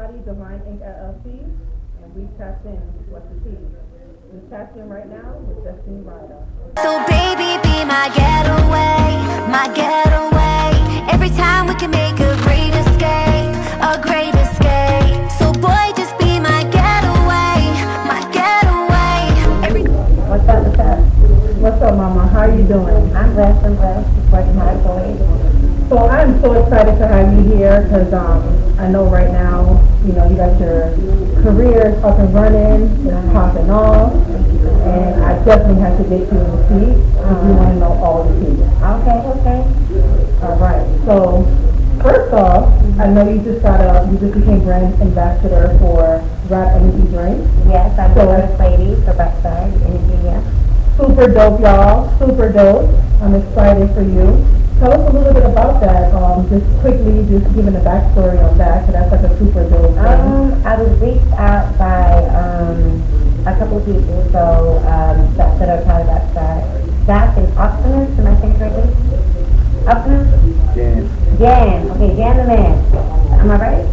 everybody, Divine Inc. LLC, and we tapped in. What's the tea? We tapped in right now with Destiny Ryder. So baby, be my getaway, my getaway. Every time we can make a great escape, a great escape. So boy, just be my getaway, my getaway. What's up, what's up? What's up, Mama? How are you doing? I'm blessed, Just working hard for it. So I'm so excited to have you here because I know right now, you got your career up and running, it's popping off, and I definitely have to get you in the seat if you want to know all the tea. Okay. All right. So first off, I know you just became brand ambassador for Ruff Energy Drink. Yes, I'm the first lady for Backside Energy, yeah. Super dope, y'all. Super dope. I'm excited for you. Tell us a little bit about that. Just quickly, just giving a backstory on that, because that's like a super dope thing. I was reached out by a couple of people, so that are part of Backside. Zach and Optimus, am I saying correctly? Optimus? Jan. Okay, Jan the man. Am I right?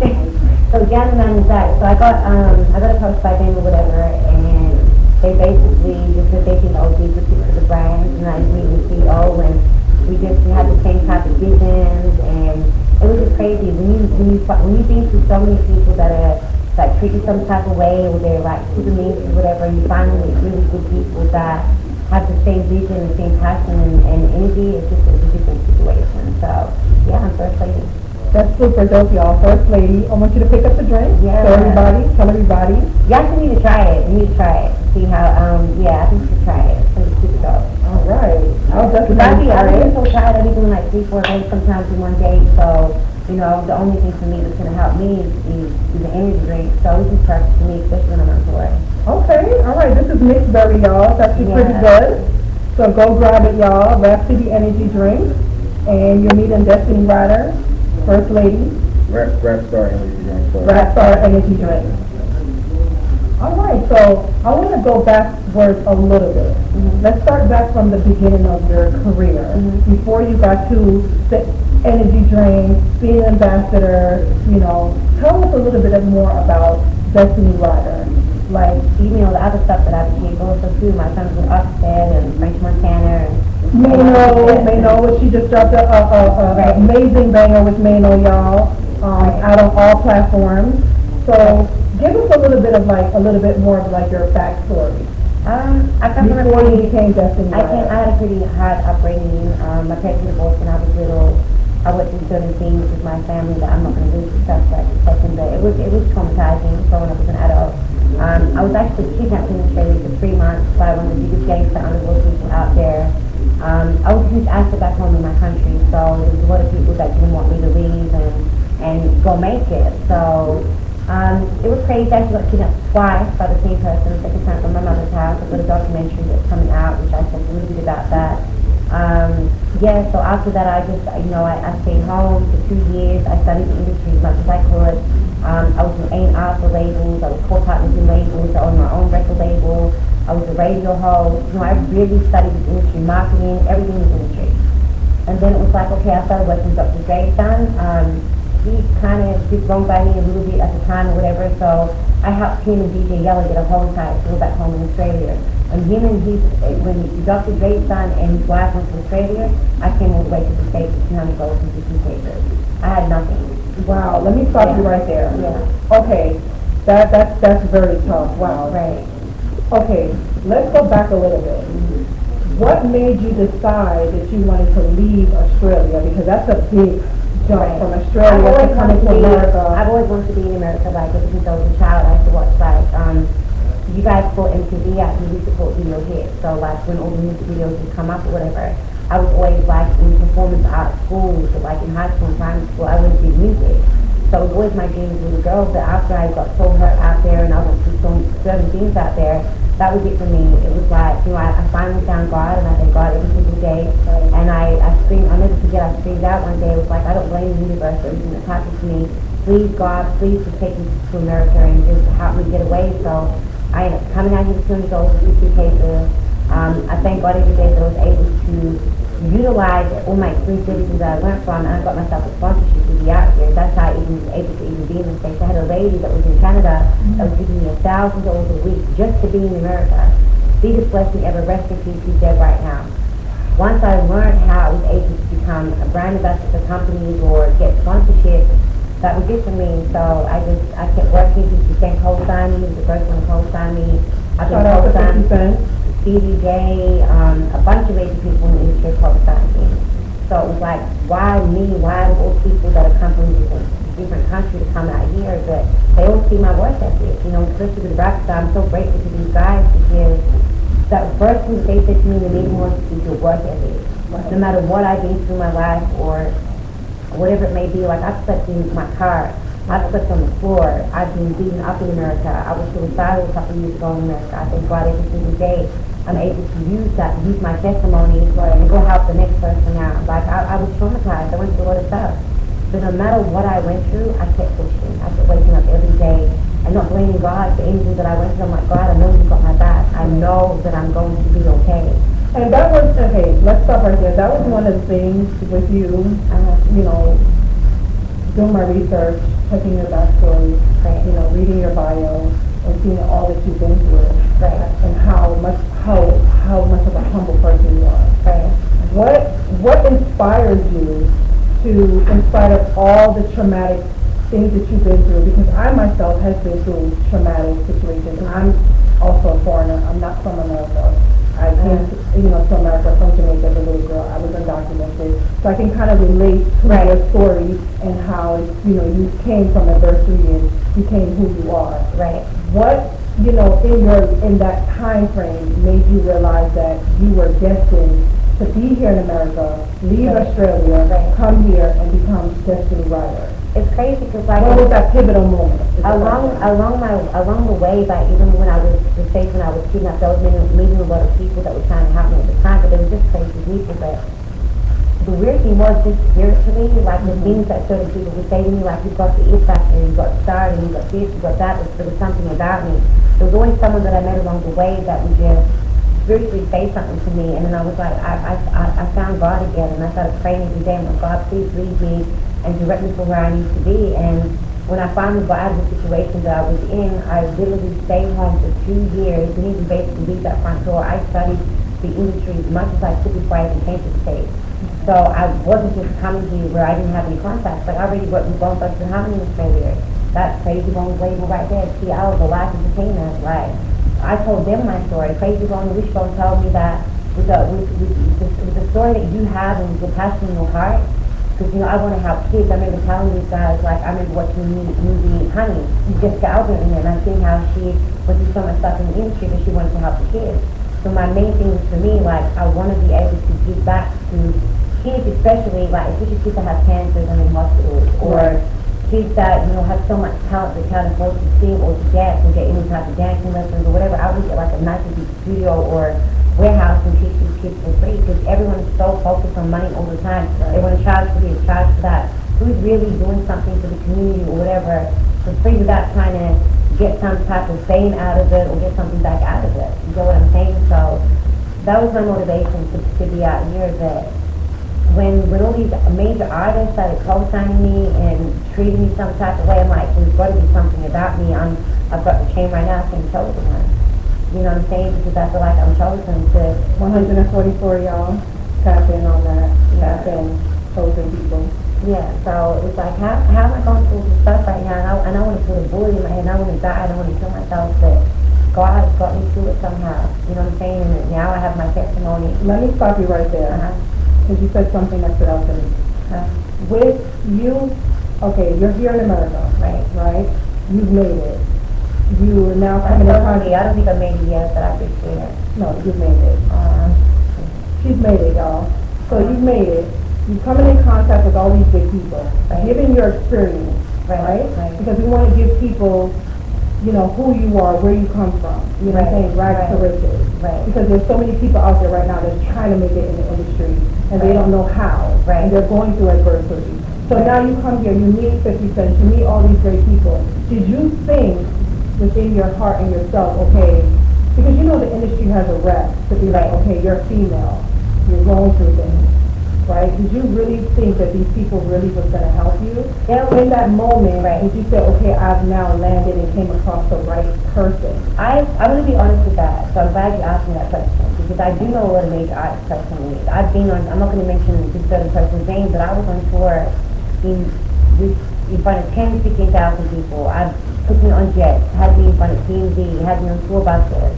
So Jan the man is Zach. So I got approached by them or whatever, and they basically just said they think I was good for the brand, and I agree with CEO, and we had the same type of visions, and it was just crazy when you think through so many people that are like treat you some type of way, or they're like super mean or whatever, and you find them with really good people that have the same vision, the same passion and energy. It's a different situation. So yeah, I'm first lady. That's super dope, y'all. First lady, I want you to pick up the drink. Yeah. Tell everybody. You actually need to try it. See how, I think you should try it. It's super dope. All right. I'll definitely try I've it. been so tired. I've been doing like 3-4 days sometimes in one day. So, the only thing for me that's going to help me is the energy drink. So it's just perfect for me, especially when I'm on tour. Okay. All right. This is mixed berry, y'all. It's actually pretty good. So go grab it, y'all. Rhapsody Energy Drink. And you're meeting Destiny Ryder, First Lady. Rapstar Energy Drink. Rapstar Energy Drink. All right, so I want to go backwards a little bit. Let's start back from the beginning of your career. Before you got to the energy drink, being an ambassador, tell us a little bit more about Destiny Ryder. Like, the other stuff that I've achieved also too. My sons were Upstead and French Montana and Mano, which she just dropped a amazing banger with Mano, y'all, out on all platforms. So give us a little bit more of your backstory. I come from before you became Destiny Ryder. I had a pretty hard upbringing. My parents were divorced when I was little. I went through certain things with my family that I'm not going to discuss right this second, but it was traumatizing growing up as an adult. I was actually kidnapped in Australia for 3 months by one of the biggest gangster underworld people out there. I was a huge asset back home in my country, so there was a lot of people that didn't want me to leave and go make it. So it was crazy. I actually got kidnapped twice by the same person. The second time from my mother's house. I've got a documentary that's coming out, which I talk a little bit about that. So after that, I stayed home for 2 years. I studied the industry as much as I could. I was an A&R for labels. I was co-partners in labels. I owned my own record label. I was a radio host. I really studied the industry, marketing, everything was industry. And then it was like, okay, I started working with Dr. Dre's son. He kind of did wrong by me a little bit at the time or whatever, so I helped him and DJ Yellow get a home tight to go back home in Australia. And when Dr. Dre's son and his wife went to Australia, I came all the way to the States with $200 and 50 papers. I had nothing. Wow, let me stop you right there. Yeah. Okay, that's very tough. Wow. Right. Okay, let's go back a little bit. What made you decide that you wanted to leave Australia? Because that's a big jump from Australia to coming to America. I've always wanted to be in America, ever since I was a child. I used to watch, you guys support MTV, we support video hits. So when all the music videos would come up or whatever, I was always in performance art schools, or in high school and primary school, I always did music. So it was always my dream as a little girl, but after I got so hurt out there and I went through certain things out there, that was it for me. It was I finally found God, and I thank God every single day. And I screamed, I'll never forget, I screamed out one day. It was I don't blame the universe for everything that's happened to me. Please, God, please just take me to America and just help me get away. So I ended up coming out here with $200 with 50 cases. I thank God every day that I was able to utilize all my experiences that I learned from, and I got myself a sponsorship to be out here. That's how I even was able to even be in the States. I had a lady that was in Canada that was giving me $1,000 a week just to be in America. Biggest blessing ever. Rest in peace, she's dead right now. Once I learned how I was able to become a brand ambassador for companies or get sponsorship, that was it for me. So I kept working. She can co-sign me. The first one co-signed me. I've been Shout out to 50 co-signed Cent. CDJ, a bunch of Asian people in the industry co-signed me. So it was like, why me? Why those people that are coming from different countries to come out here? But they all see my work ethic. You know, especially with Rockstar, I'm so grateful to these guys because that first thing that they said to me, they made more is your work ethic. No matter what I've been through my life or whatever it may be, like I've slept in my car, I've slept on the floor, I've been beaten up in America, I was suicidal a couple of years ago in America. I thank God every single day I'm able to use my testimony and go help the next person out. Like I was traumatized, I went through a lot of stuff. But no matter what I went through, I kept pushing. I kept waking up every day and not blaming God for anything that I went through. I'm like, God, I know you've got my back. I know that I'm going to be okay. And that was, okay, let's stop right there. That was one of the things with you, you know, doing my research, checking your backstory, you know, reading your bio, and seeing all that you've been through, and how much of a humble person you are. What inspires you to, in spite of all the traumatic things that you've been through? Because I myself have been through traumatic situations. I'm also a foreigner. I'm not from America. I came to America from Jamaica as a little girl. I was undocumented. So I can kind of relate to your story and how, you came from adversity and became who you are. Right. What, in that time frame made you realize that you were destined to be here in America, leave Australia, come here and become Destiny Ryder? It's crazy because what was that pivotal moment? Along the way, like even when I was the stage when I was kidnapped, I was meeting a lot of people that were trying to help me at the time, but they were just crazy people. But the weird thing was just spiritually, like the things that certain people would say to me, like you've got the it factor, you've got star, and you've got this, you've got that. There was something about me. There was always someone that I met along the way that would just spiritually say something to me, and then I was like, I found God again, and I started praying every day. I'm like, God, please lead me and direct me to where I need to be. And when I finally got out of the situation that I was in, I literally stayed home for 2 years, didn't even basically leave that front door. I studied the industry as much as I could before I even came to the States. So I wasn't just coming here where I didn't have any contacts. Like I already worked with Bone Thugs and Harmony in Australia. That Crazy Bones label right there. See, I was a life entertainer. Like I told them my story. Crazy Bone and Wishbone told me that with the story that you have and the passion in your heart, because I want to help kids. I remember telling these guys, like I remember watching the movie Honey, Jessica Alba in there, and I seeing how she went through so much stuff in the industry, but she wanted to help the kids. So my main thing was for me, like I want to be able to give back to kids, especially kids that have cancer and in hospitals, or kids that have so much talent they can't afford to sing or to dance or get any type of dancing lessons or whatever. I would get like a nice big studio or warehouse and teach these kids for free, because everyone is so focused on money all the time. They want to charge for this, charge for that. Who's really doing something for the community or whatever for free without trying to get some type of fame out of it or get something back out of it? You know what I'm saying? So that was my motivation to be out here. That when all these major artists started co-signing me and treating me some type of way, I'm like, there's got to be something about me. I've got the chain right now saying chosen one. You know what I'm saying? Because I feel like I'm chosen to 144 y'all. Tap in on that. Tap in, chosen people. Yeah, so it was like, how am I going through this stuff right now? And I want to put a bullet in my head, and I want to die, and I want to kill myself, but God got me through it somehow. You know what I'm saying? And now I have my testimony. Let me stop you right there. Because you said something that stood out to me. With you, okay, you're here in America, right? You've made it. You are now coming in contact. I don't think I made it yet, but I appreciate it. No, you've made it. She's made it, y'all. So you've made it. You're coming in contact with all these big people, giving your experience, right? Because we want to give people, who you are, where you come from. You know what I'm saying? Rags to riches. Right. Because there's so many people out there right now that's trying to make it in the industry, and they don't know how. And they're going through adversity. So now you come here, you meet 50 Cent, you meet all these great people. Did you think within your heart and yourself, okay, because you know the industry has a rep to be like, okay, you're female, you're going through things, right? Did you really think that these people really was going to help you? In that moment, did you say, okay, I've now landed and came across the right person? I'm going to be honest with that, so I'm glad you asked me that question, because I do know what a major artist person is. I've been on, I'm not going to mention this certain person's name, but I was on tour in front of 10, 15,000 people. I took me on jets, had me in front of TMZ, had me on tour buses.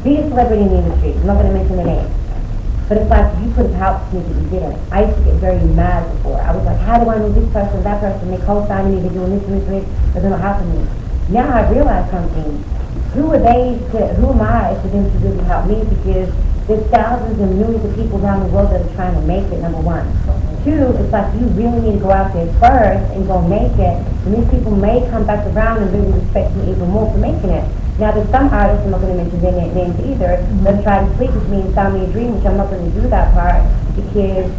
Biggest celebrity in the industry, I'm not going to mention the name. But it's like, you could have helped me, but you didn't. I used to get very mad before. I was like, how do I know this person, that person? They co-signing me, they're doing this and this and this, but they're not helping me. Now I realize something. Who are they who am I for them to really help me? Because there's thousands and millions of people around the world that are trying to make it, number one. Two, it's like you really need to go out there first and go make it. And these people may come back around and really respect me even more for making it. Now, there's some artists, I'm not going to mention their names either, that try to sleep with me and sell me a dream, which I'm not going to do that part, because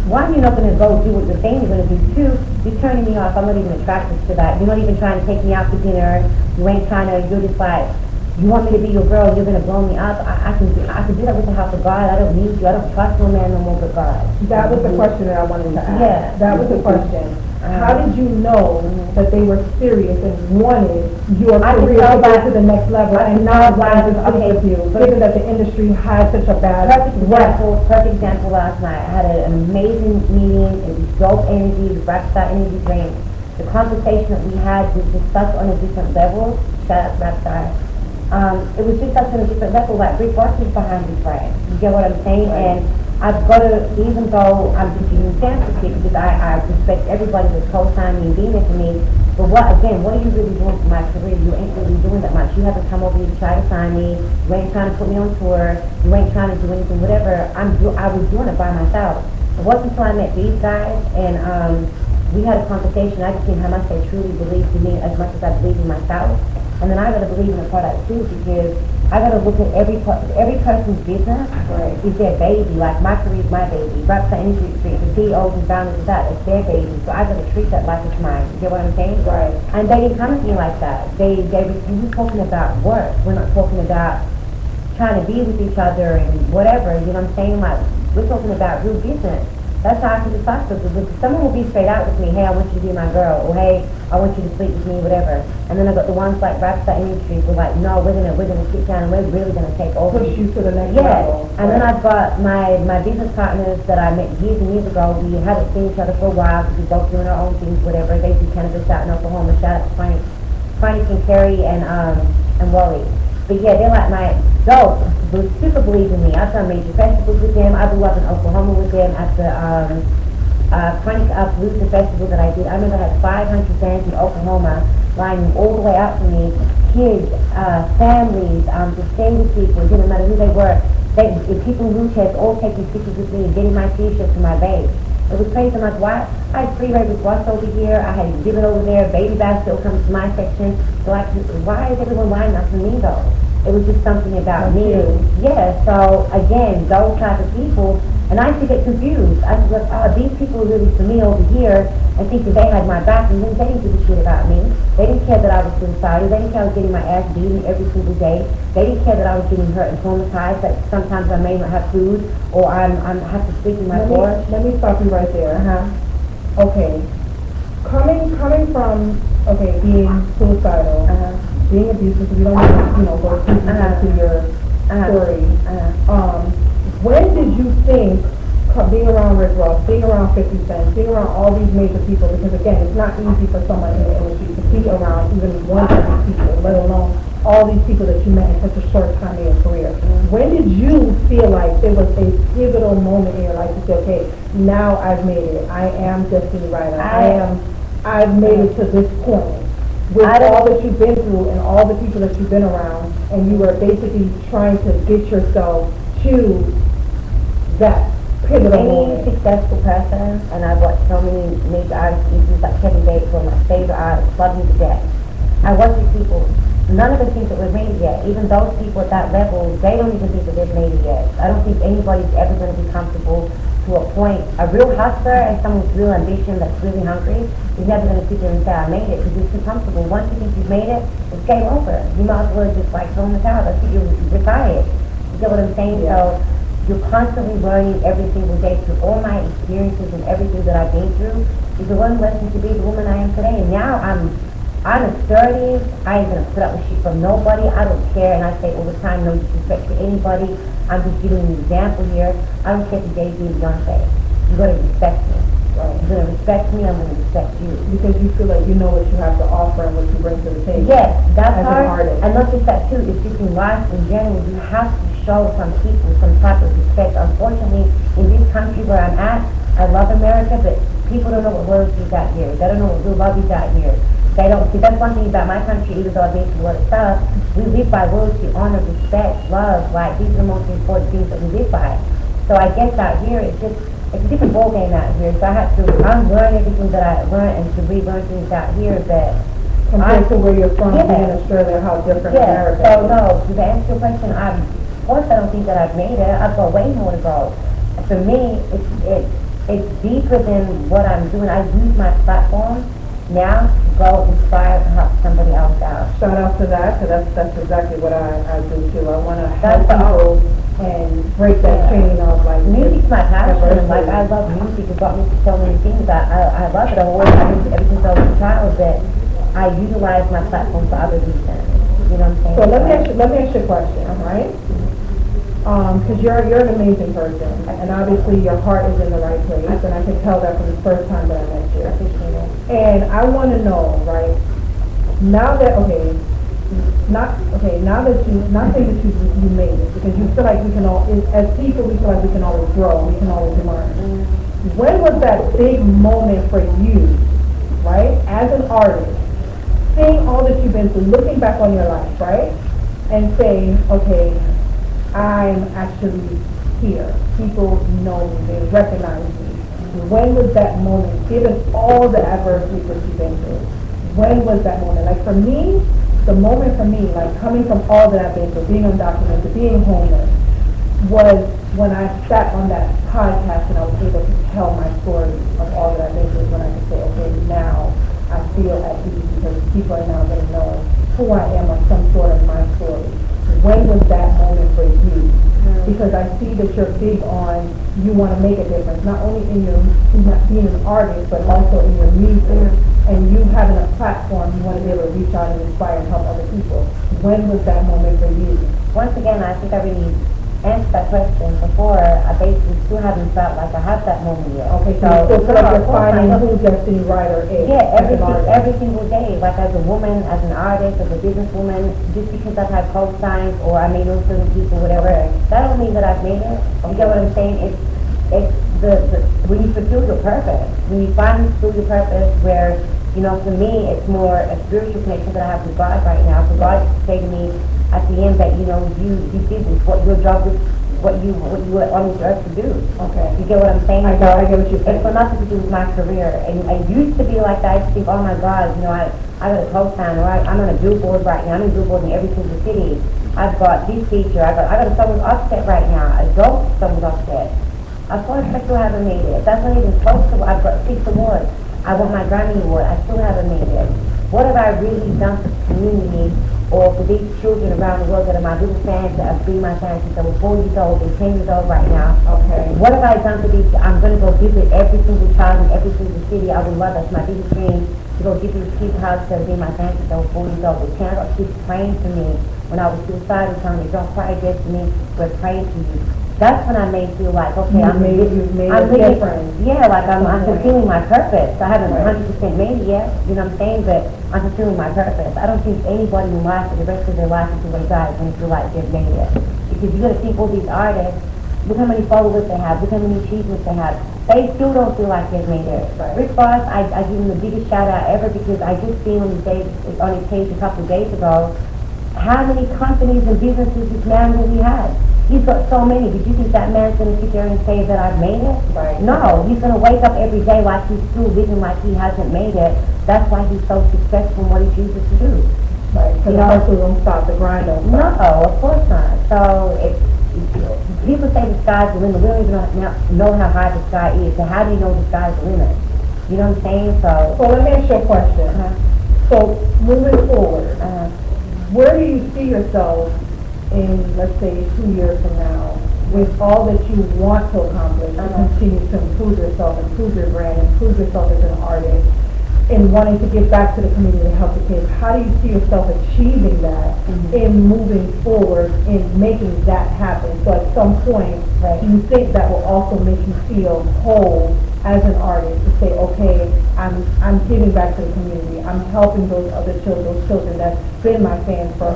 one, you're not going to go do what you're saying you're going to do. Two, you're turning me off. I'm not even attracted to that. You're not even trying to take me out to dinner. You ain't trying to, you're just like, you want me to be your girl, you're going to blow me up. I can do that with the help of God. I don't need you. I don't trust no man no more but God. That was the question that I wanted to ask. Yeah. That was the question. How did you know that they were serious and wanted your career to go to the next level and not wanted to sleep with you, given that the industry had such a bad Perfect example last night. I had an amazing meeting. It was dope energy, the Rockstar energy drink. The conversation that we had was just such on a different level. Shout out to Rockstar. It was just such on a different level, like Rick Ross is behind this brand. You get what I'm saying? Right. And I've got to, even though I'm just giving chances here, because I respect everybody that's co-signing and being there for me, but what are you really doing for my career? You ain't really doing that much. You haven't come over here to try to sign me. You ain't trying to put me on tour. You ain't trying to do anything, whatever. I was doing it by myself. It wasn't until I met these guys, and we had a conversation. I just seen how much they truly believed in me as much as I believe in myself. And then I got to believe in the product too, because I got to look at every person's business is their baby. Like my career is my baby. Rockstar Industry Street, the CEOs and founders of that, it's their baby. So I got to treat that like it's mine. You get what I'm saying? Right. And they didn't come to me like that. We're talking about work. We're not talking about trying to be with each other and whatever. You know what I'm saying? Like we're talking about real business. That's how I can decide something. Someone will be straight out with me, hey, I want you to be my girl, or hey, I want you to sleep with me, whatever. And then I got the ones like Rockstar Industries who are like, no, we're gonna sit down and we're really gonna take over. Push you to the next level. And then I've got my business partners that I met years and years ago. We haven't seen each other for a while because we're both doing our own things, whatever. They do cannabis out in Oklahoma. Shout out to Frank and Carrie and Wally. But yeah, they're like my dope. They super believe in me. I've done major festivals with them. I grew up in Oklahoma with them at the Chronic Palooza festival that I did. I remember I had 500 fans in Oklahoma lining all the way out for me. Kids, families, disabled people, it didn't matter who they were. If people in wheelchairs all taking pictures with me and getting my t-shirts to my base. It was crazy. I'm like, why? I had Free Ryders Ruff over here. I had Exhibit over there. Baby Bass still comes to my section. So why is everyone lining up for me though? It was just something about me. Yeah, so again, those type of people, and I used to get confused. I was like, these people are really for me over here, and thinking they had my back, and then they didn't give a shit about me. They didn't care that I was suicidal. They didn't care I was getting my ass beaten every single day. They didn't care that I was getting hurt and traumatized, that sometimes I may not have food, or I have to sleep in my floor. Let me stop you right there. Okay. Coming from, being suicidal, being abusive, we don't need to, go too deep into your story. When did you think, being around Rick Ross, being around 50 Cent, being around all these major people, because again, it's not easy for someone in the industry to be around even one of these people, let alone all these people that you met in such a short time in your career. When did you feel like there was a pivotal moment in your life to say, okay, now I've made it. I am Destiny Ryder. I've made it to this point. With all that you've been through and all the people that you've been around, and you were basically trying to get yourself to that pivotal moment. Any successful person, and I've watched so many major artists, even like Kevin Gates, one of my favorite artists, love me to death. I watch these people, none of them think that we're made it yet. Even those people at that level, they don't even think that they've made it yet. I don't think anybody's ever going to be comfortable to to a point. A real hustler and someone with real ambition that's really hungry is never going to sit there and say, I made it, because it's too comfortable. Once you think you've made it, it's game over. You might as well just like throw in the towel. That's it, you're retired. You get what I'm saying? So you're constantly learning every single day through all my experiences and everything that I've been through. Is a one lesson to be the woman I am today. And now I'm in 30s. I ain't gonna put up with shit from nobody. I don't care, and I say all the time, no disrespect to anybody. I'm just giving an example here. I don't care if you're Jay-Z and Beyonce. You're gonna respect me. Right? You're gonna respect me, I'm gonna respect you. Because you feel like you know what you have to offer and what you bring to the table. Yes, that's as hard. an artist. And not just that too, it's just in life in general, you have to show some people some type of respect. Unfortunately, in this country where I'm at, I love America, but people don't know what loyalty is out here. They don't know what real love is out here. They don't see. That's one thing about my country, even though I've been through a lot of stuff, we live by loyalty, honor, respect, love. Like, these are the most important things that we live by. So I guess out here, it's a different ball game out here. So I have to unlearn everything that I learned and to relearn things out here that Compared to where you're from, Yeah. being in Australia, how different yeah. America So is. no, to answer your question, of course I don't think that I've made it. I've got way more to go. For me, it's deeper than what I'm doing. I use my platform now to go inspire and help somebody else out. Shout out to that, because that's exactly what I do too. I want to That's help people and break that chain of like Music's my passion. diversity. Like, I love music. It brought me to so many things. I love it. I've always done it ever since I was a child, but I utilize my platform for other reasons. You know what I'm saying? So let me ask you a question, right? Because you're an amazing person, and obviously your heart is in the right place, and I can tell that from the first time that I met you. I appreciate it. And I want to know, right? Now that not saying that you made it, because you feel like we can all, as people, we feel like we can always grow, we can always learn. When was that big moment for you, right? As an artist, seeing all that you've been through, looking back on your life, right? And saying, okay, I'm actually here. People know me, they recognize me. When was that moment, given all the adversity that you've been through? When was that moment? Like for me, the moment for me, like coming from all that I've been through, being undocumented, being homeless, was when I sat on that podcast and I was able to tell my story of all that I've been through, when I could say, okay, now I feel at ease because people are now going to know who I am or some sort of my story. When was that moment for you? Because I see that you're big on, you want to make a difference, not only in your being an artist, but also in your music. And you having a platform, you want to be able to reach out and inspire and help other people. When was that moment for you? Once again, I think I really answered that question before. I basically still haven't felt like I have that moment yet. Okay, so you still feel like you're finding who Destiny Ryder is. Yeah, as an artist. every single day. Like as a woman, as an artist, as a businesswoman, just because I've had co-signs or I may know certain people, whatever, that don't mean that I've made it. You get what I'm saying? It's when you fulfill your purpose, when you finally fulfill your purpose, where, you know, for me, it's more a spiritual connection that I have with God right now. For God to say to me at the end that, you know, you did this, what your job was, what you were on this earth to do. Okay. You get what I'm saying? I get what you're saying. It's got nothing to do with my career. And I used to be like that. I used to think, oh my God, you know, I got a co-sign, or I'm on a billboard right now. I'm in a billboard in every single city. I've got this feature. I got a song with Offset right now. Adult song with Offset. Of course, I still haven't made it. That's not even close to what I've got 6 awards. I want my Grammy Award. I still haven't made it. What have I really done for the community or for these children around the world that are my little fans that have been my fans since I was 4 years old and 10 years old right now? Okay. What have I done for these? I'm going to go visit every single child in every single city. I would love, that's my biggest dream, to go visit these kids' houses that have been my fans since I was 4 years old. I got kids praying for me when I was suicidal, telling me, don't cry, Destiny, we're praying for you. That's when I may feel like, okay, You've made a difference. Yeah, like I'm fulfilling my purpose. I haven't 100% made it yet, you know what I'm saying? But I'm fulfilling my purpose. I don't think anybody in life for the rest of their life until they die is going to feel like they've made it. Because you got to think all these artists, look how many followers they have, look how many achievements they have. They still don't feel like they've made it. Right. Rick Ross, I give him the biggest shout out ever because I just seen on his page a couple of days ago how many companies and businesses this man really has. He's got so many. Did you think that man's going to sit there and say that I've made it? Right. No, he's going to wake up every day like he's still living like he hasn't made it. That's why he's so successful in what he chooses to do. Right, because the hustle don't stop, the grind don't stop. No, of course not. So people say the sky's the limit. We don't even know how high the sky is. So how do you know the sky's the limit? You know what I'm saying? So let me ask you a question. So moving forward, where do you see yourself in, let's say, 2 years from now, with all that you want to accomplish, to continue to improve yourself, improve your brand, improve yourself as an artist, and wanting to give back to the community and help the kids? How do you see yourself achieving that in moving forward, in making that happen? So at some point, do you think that will also make you feel whole as an artist to say, okay, I'm giving back to the community, I'm helping those other children, those children that's been my fans for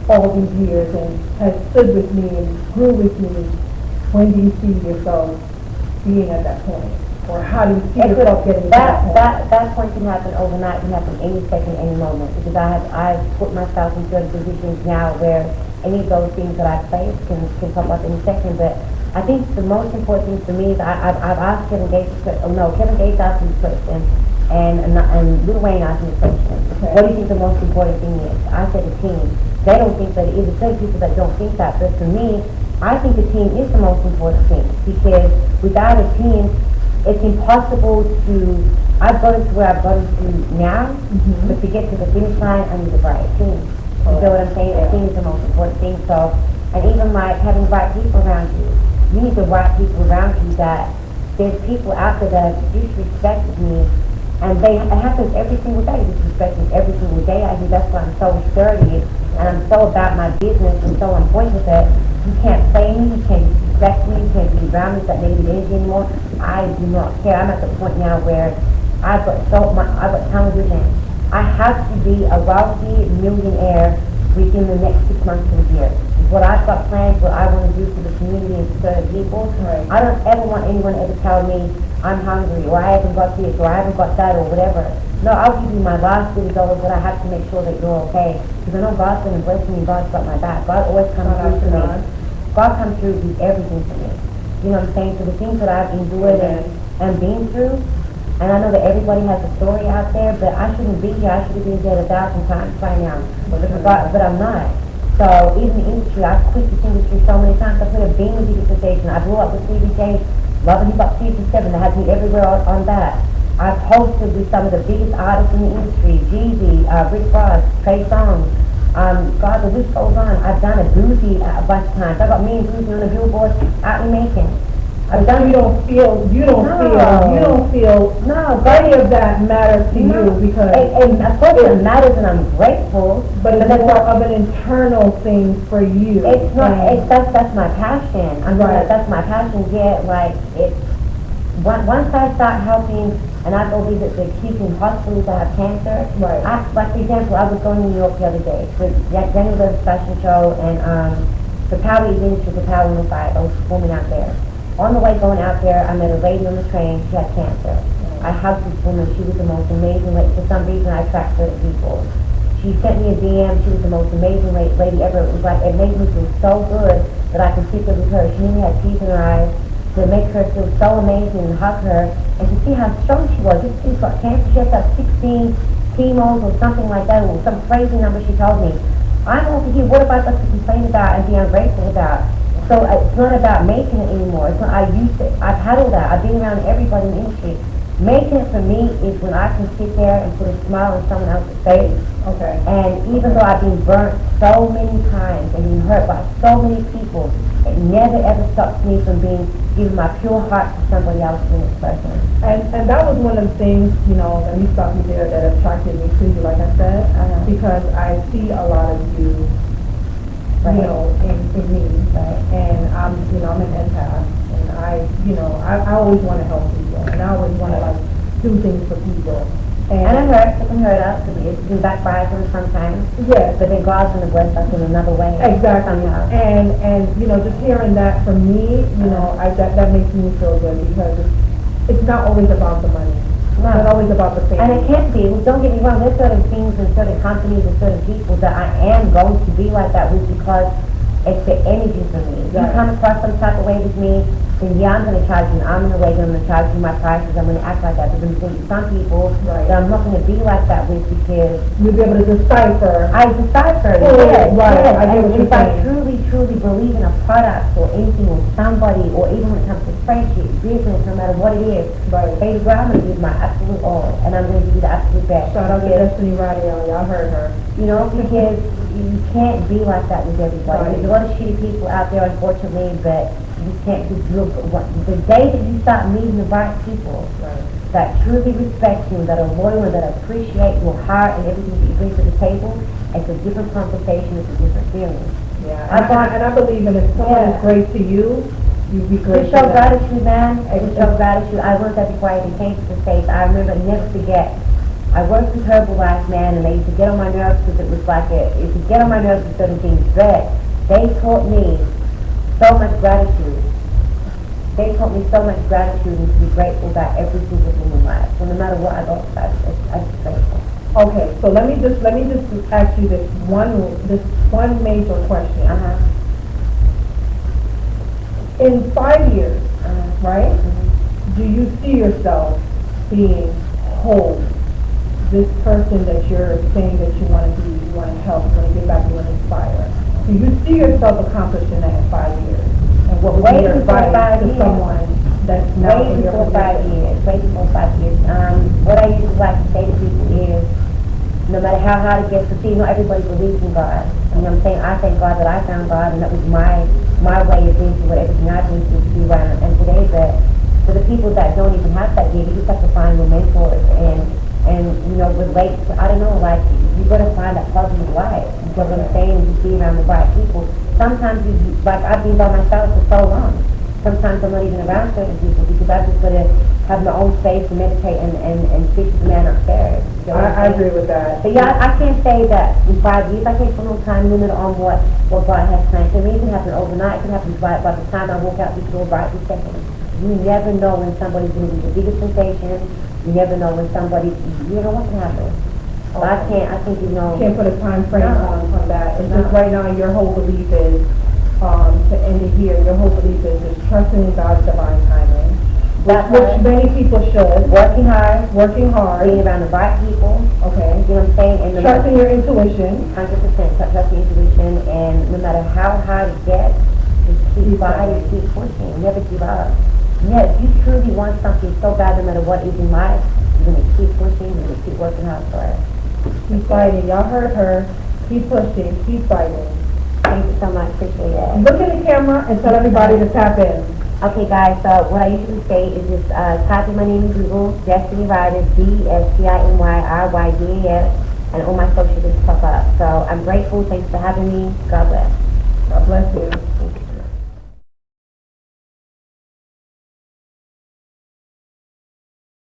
all these years and has stood with me and grew with me? When do you see yourself being at that point? Or how do you see yourself getting to that point? That point can happen overnight, can happen any second, any moment. Because I've put myself in certain positions now where any of those things that I face can pop up any second. But I think the most important thing for me is I've asked Kevin Gates asked me this question, and Lil Wayne asked me this question. Okay. What do you think the most important thing is? I said the team. They don't think that it is. There's certain people that don't think that. But for me, I think the team is the most important thing. Because without a team, it's impossible to, I've gotten to where I've gotten to now, but to get to the finish line, I need the right team. You know what I'm saying? The team is the most important thing. So, and even like having the right people around you. You need the right people around you that there's people out there that have disrespected me, and it happens every single day. Disrespect me every single day. I think that's why I'm so sturdy, and I'm so about my business, and so on point with it. You can't play me, you can't disrespect me, you can't be around me with that negative energy anymore. I do not care. I'm at the point now where I've got tunnel vision. I have to be a wealthy millionaire within the next 6 months to a year. What I've got planned, what I want to do for the community and for certain people. Right. I don't ever want anyone to ever tell me I'm hungry, or I haven't got this, or I haven't got that, or whatever. No, I'll give you my last $30, but I have to make sure that you're okay. Because I know God's going to bless me and God's got my back. God always comes through for me. God comes through with everything for me. You know what I'm saying? So the things that I've endured and been through, and I know that everybody has a story out there, but I shouldn't be here. I should have been dead 1,000 times by now. But I'm not. So even the industry, I've quit this industry so many times. I could have been with the station. I blew up with CBJ, Love and Hip Hop Season 7. That has me everywhere on that. I've hosted with some of the biggest artists in the industry, Jeezy, Rick Ross, Trey Songz. God, the list goes on. I've done a Boozy a bunch of times. I got me and Boozy on the billboard out in Macon. You don't feel any of that matters to you because and of course it matters, and I'm grateful. But it's more of an internal thing for you. It's not. That's my passion. That's my passion. Yeah, like it's once I start helping, and I go visit the kids in hospitals that have cancer. Right. Like for example, I was going to New York the other day for Daniel Love's fashion show, and the Power Ministry, the Power Unified. I was performing out there. On the way going out there, I met a lady on the train. She had cancer. I hugged this woman. She was the most amazing lady. For some reason, I attract certain people. She sent me a DM. She was the most amazing lady ever. It was like, it made me feel so good that I could sit there with her. She made me have tears in her eyes to make her feel so amazing and hug her and to see how strong she was. She's got cancer. She has 16 chemos or something like that, or some crazy number she told me. I'm over here. What have I got to complain about and be ungrateful about? So it's not about making it anymore. It's not, I've had all that. I've been around everybody in the industry. Making it for me is when I can sit there and put a smile on someone else's face. Okay. And even though I've been burnt so many times and been hurt by so many people, it never ever stops me from giving my pure heart to somebody else in this person. And that was one of the things, let me stop you there, that attracted me to you, like I said, because I see a lot of you. Right. In me, right? And I'm an empath, and I always want to help people, and I always want to do things for people. And I'm hurt. It can hurt us. It can backfire sometimes. Yes. But then God's going to bless us in another way. Exactly. And just hearing that from me, that makes me feel good because it's not always about the money. It's not always about the family. And it can't be. Well, don't get me wrong. There's certain things and certain companies and certain people that I am going to be like that with because it's the energy for me. Right. You come across some type of way with me, then yeah, I'm gonna charge you an arm and a leg, and I'm gonna charge you my prices, I'm gonna act like that. But then some people Right. that I'm not gonna be like that with because You'll be able to decipher. I decipher, Oh, yes, right, yes. I get And what you're if I saying. truly believe in a product or anything or somebody, or even when it comes to friendship, business, no matter what it is, Right. baby girl, I'm gonna give my absolute all, and I'm gonna give you the absolute best. Shout out to Because, Destiny Rydas, y'all heard her. you know, because you can't be like that with everybody. Right. There's a lot of shitty people out there, unfortunately, but you can't be the day that you start meeting the right people Right. that truly respect you, that are loyal, and that appreciate your heart and everything that you bring to the table, it's a different conversation, it's a different feeling. Yeah, and I believe in if someone is Yeah. great to you, you be great Just to show them. gratitude, man. Just show gratitude. I learned that before I even came to the States. I remember, never forget, I worked with Herbalife, man, and they used to get on my nerves because it was like it used to get on my nerves with certain things, but they taught me so much gratitude. They taught me so much gratitude and to be grateful about every single thing in life. So no matter what I go through, I'm just grateful. Okay, so let me just ask you this one major question. Uh-huh. In 5 years, right? Mhm. Do you see yourself being whole? This person that you're saying that you want to be, you want to help, you want to give back, you want to inspire. Do you see yourself accomplishing that in 5 years? And what would be Way your before advice 5 to years. someone that's now Way in your before 5 position? years. Way before 5 years. What I usually like to say to people is, no matter how hard it gets to see, not everybody believes in God. You know what I'm saying? I thank God that I found God, and that was my way of being through what everything I've been through to be where I am today. But for the people that don't even have that gift, you just have to find your mentors and you know, relate to, I don't know, like, you got to find that positive light. You know what I'm saying? And just be around the right people. Sometimes, like, I've been by myself for so long. Sometimes I'm not even around certain people because I've just got to have my own space to meditate and speak to the man upstairs. You know what I'm I saying? agree with that. But yeah, I can't say that in 5 years. I can't put no time limit on what God has planned for me. It can happen overnight. It can happen by the time I walk out the door right this second. You never know when somebody's going to be the biggest sensation. You never know when somebody, you don't know what can happen. So I think, you know. Can't put a time frame No. on that. It's No. just right now your whole belief is, to end it here, your whole belief is just trusting in God's divine timing. That's Which right. many people should. Working hard, Working hard, being around the right people, okay. you know what I'm saying? And no Trusting your intuition. 100% trust your intuition, and no matter how hard it gets, just keep Keep fighting, going. keep pushing, never give up. Yeah, if you truly want something so bad, no matter what is in life, you're going to keep pushing, you're going to keep working hard for it. Keep fighting. Y'all heard her. Keep pushing. Keep fighting. Thank you so much, appreciate it. Look at the camera and tell everybody to tap in. Okay guys, so what I usually say is just type in my name in Google, Destiny Ryders, DSTINYRYDAS, and all my socials just pop up. So I'm grateful, thanks for having me, God bless. God bless you.